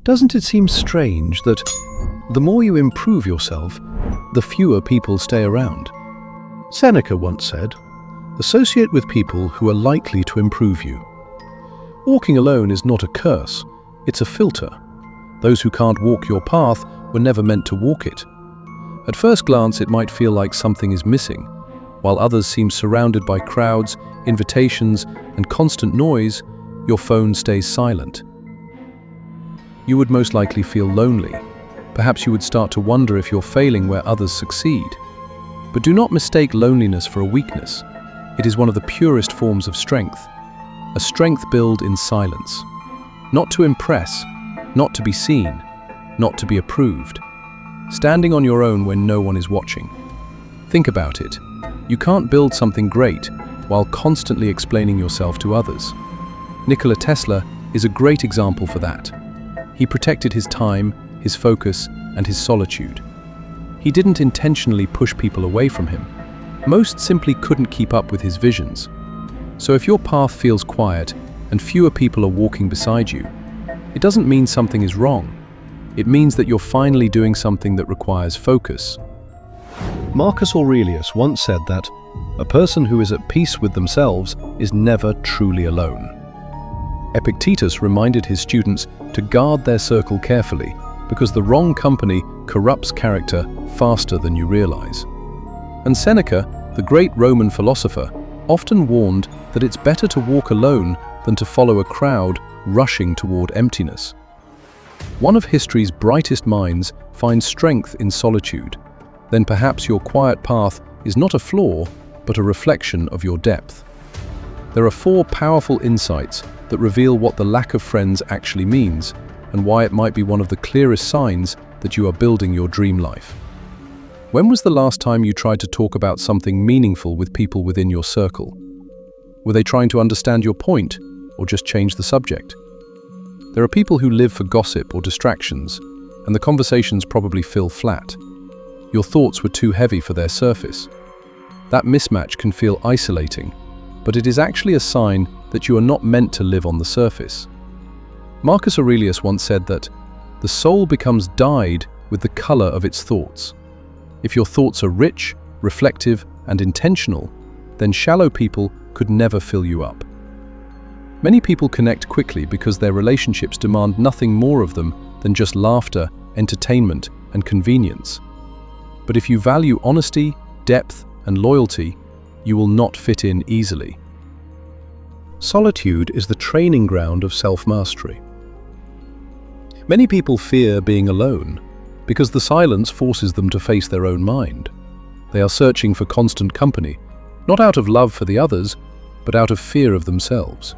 Doesn't it seem strange that the more you improve yourself, the fewer people stay around? Seneca once said, "Associate with people who are likely to improve you." Walking alone is not a curse, it's a filter. Those who can't walk your path were never meant to walk it. At first glance, it might feel like something is missing. While others seem surrounded by crowds, invitations, and constant noise, your phone stays silent. You would most likely feel lonely. Perhaps you would start to wonder if you're failing where others succeed. But do not mistake loneliness for a weakness. It is one of the purest forms of strength. A strength built in silence. Not to impress, not to be seen, not to be approved. Standing on your own when no one is watching. Think about it. You can't build something great while constantly explaining yourself to others. Nikola Tesla is a great example for that. He protected his time, his focus, and his solitude. He didn't intentionally push people away from him. Most simply couldn't keep up with his visions. So if your path feels quiet and fewer people are walking beside you, it doesn't mean something is wrong. It means that you're finally doing something that requires focus. Marcus Aurelius once said that a person who is at peace with themselves is never truly alone. Epictetus reminded his students to guard their circle carefully because the wrong company corrupts character faster than you realize. And Seneca, the great Roman philosopher, often warned that it's better to walk alone than to follow a crowd rushing toward emptiness. One of history's brightest minds finds strength in solitude. Then perhaps your quiet path is not a flaw, but a reflection of your depth. There are 4 powerful insights that reveal what the lack of friends actually means and why it might be one of the clearest signs that you are building your dream life. When was the last time you tried to talk about something meaningful with people within your circle? Were they trying to understand your point or just change the subject? There are people who live for gossip or distractions, and the conversations probably feel flat. Your thoughts were too heavy for their surface. That mismatch can feel isolating, but it is actually a sign that you are not meant to live on the surface. Marcus Aurelius once said that the soul becomes dyed with the color of its thoughts. If your thoughts are rich, reflective, and intentional, then shallow people could never fill you up. Many people connect quickly because their relationships demand nothing more of them than just laughter, entertainment, and convenience. But if you value honesty, depth, and loyalty, you will not fit in easily. Solitude is the training ground of self-mastery. Many people fear being alone because the silence forces them to face their own mind. They are searching for constant company, not out of love for the others, but out of fear of themselves.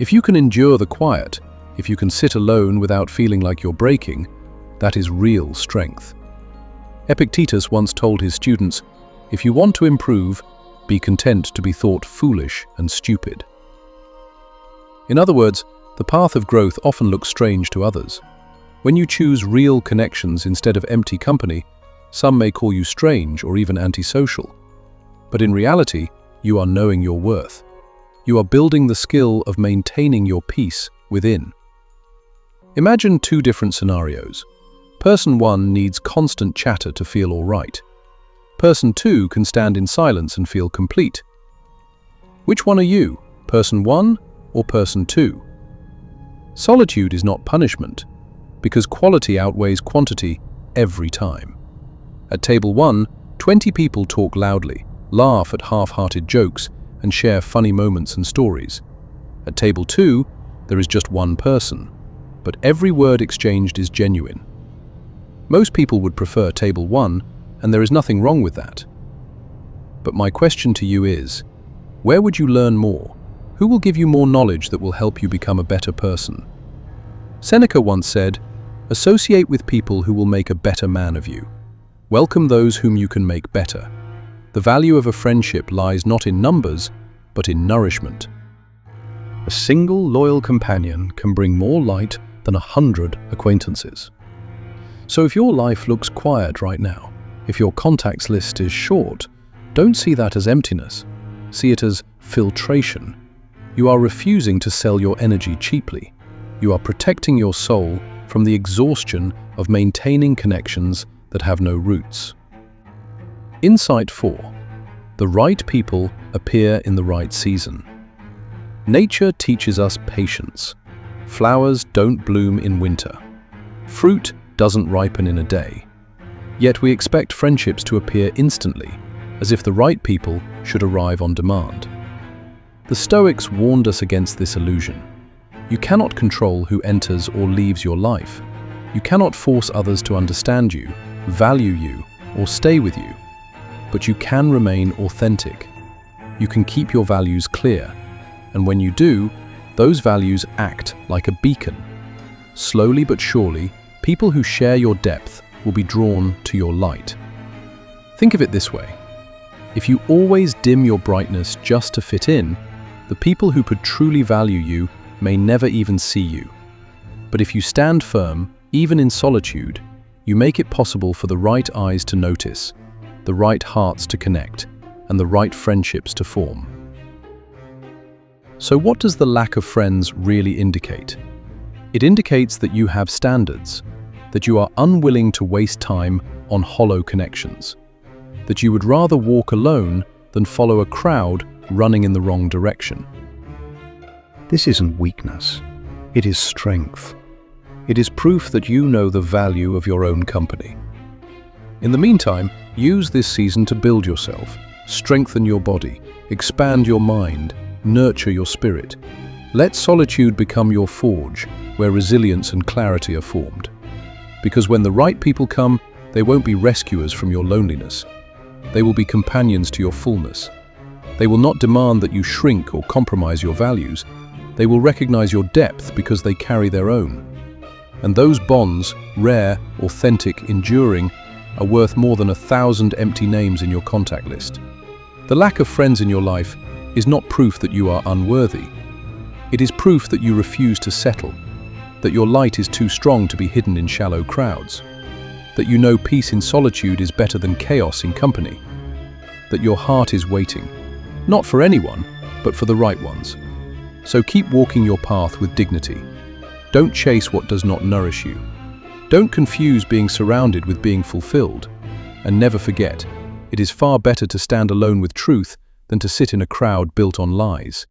If you can endure the quiet, if you can sit alone without feeling like you're breaking, that is real strength. Epictetus once told his students, "If you want to improve, be content to be thought foolish and stupid." In other words, the path of growth often looks strange to others. When you choose real connections instead of empty company, some may call you strange or even antisocial. But in reality, you are knowing your worth. You are building the skill of maintaining your peace within. Imagine 2 different scenarios. Person 1 needs constant chatter to feel all right. Person 2 can stand in silence and feel complete. Which one are you, person 1 or person 2? Solitude is not punishment, because quality outweighs quantity every time. At table 1, 20 people talk loudly, laugh at half-hearted jokes, and share funny moments and stories. At table 2, there is just 1 person, but every word exchanged is genuine. Most people would prefer table 1, and there is nothing wrong with that. But my question to you is, where would you learn more? Who will give you more knowledge that will help you become a better person? Seneca once said, "Associate with people who will make a better man of you. Welcome those whom you can make better." The value of a friendship lies not in numbers, but in nourishment. A single loyal companion can bring more light than 100 acquaintances. So if your life looks quiet right now, if your contacts list is short, don't see that as emptiness. See it as filtration. You are refusing to sell your energy cheaply. You are protecting your soul from the exhaustion of maintaining connections that have no roots. Insight 4. The right people appear in the right season. Nature teaches us patience. Flowers don't bloom in winter. Fruit doesn't ripen in a day. Yet we expect friendships to appear instantly, as if the right people should arrive on demand. The Stoics warned us against this illusion. You cannot control who enters or leaves your life. You cannot force others to understand you, value you, or stay with you. But you can remain authentic. You can keep your values clear, and when you do, those values act like a beacon. Slowly but surely, people who share your depth will be drawn to your light. Think of it this way. If you always dim your brightness just to fit in, the people who could truly value you may never even see you. But if you stand firm, even in solitude, you make it possible for the right eyes to notice, the right hearts to connect, and the right friendships to form. So what does the lack of friends really indicate? It indicates that you have standards, that you are unwilling to waste time on hollow connections, that you would rather walk alone than follow a crowd running in the wrong direction. This isn't weakness, it is strength. It is proof that you know the value of your own company. In the meantime, use this season to build yourself, strengthen your body, expand your mind, nurture your spirit. Let solitude become your forge, where resilience and clarity are formed. Because when the right people come, they won't be rescuers from your loneliness. They will be companions to your fullness. They will not demand that you shrink or compromise your values. They will recognize your depth because they carry their own. And those bonds, rare, authentic, enduring, are worth more than 1,000 empty names in your contact list. The lack of friends in your life is not proof that you are unworthy. It is proof that you refuse to settle, that your light is too strong to be hidden in shallow crowds, that you know peace in solitude is better than chaos in company, that your heart is waiting, not for anyone, but for the right ones. So keep walking your path with dignity. Don't chase what does not nourish you. Don't confuse being surrounded with being fulfilled. And never forget, it is far better to stand alone with truth than to sit in a crowd built on lies.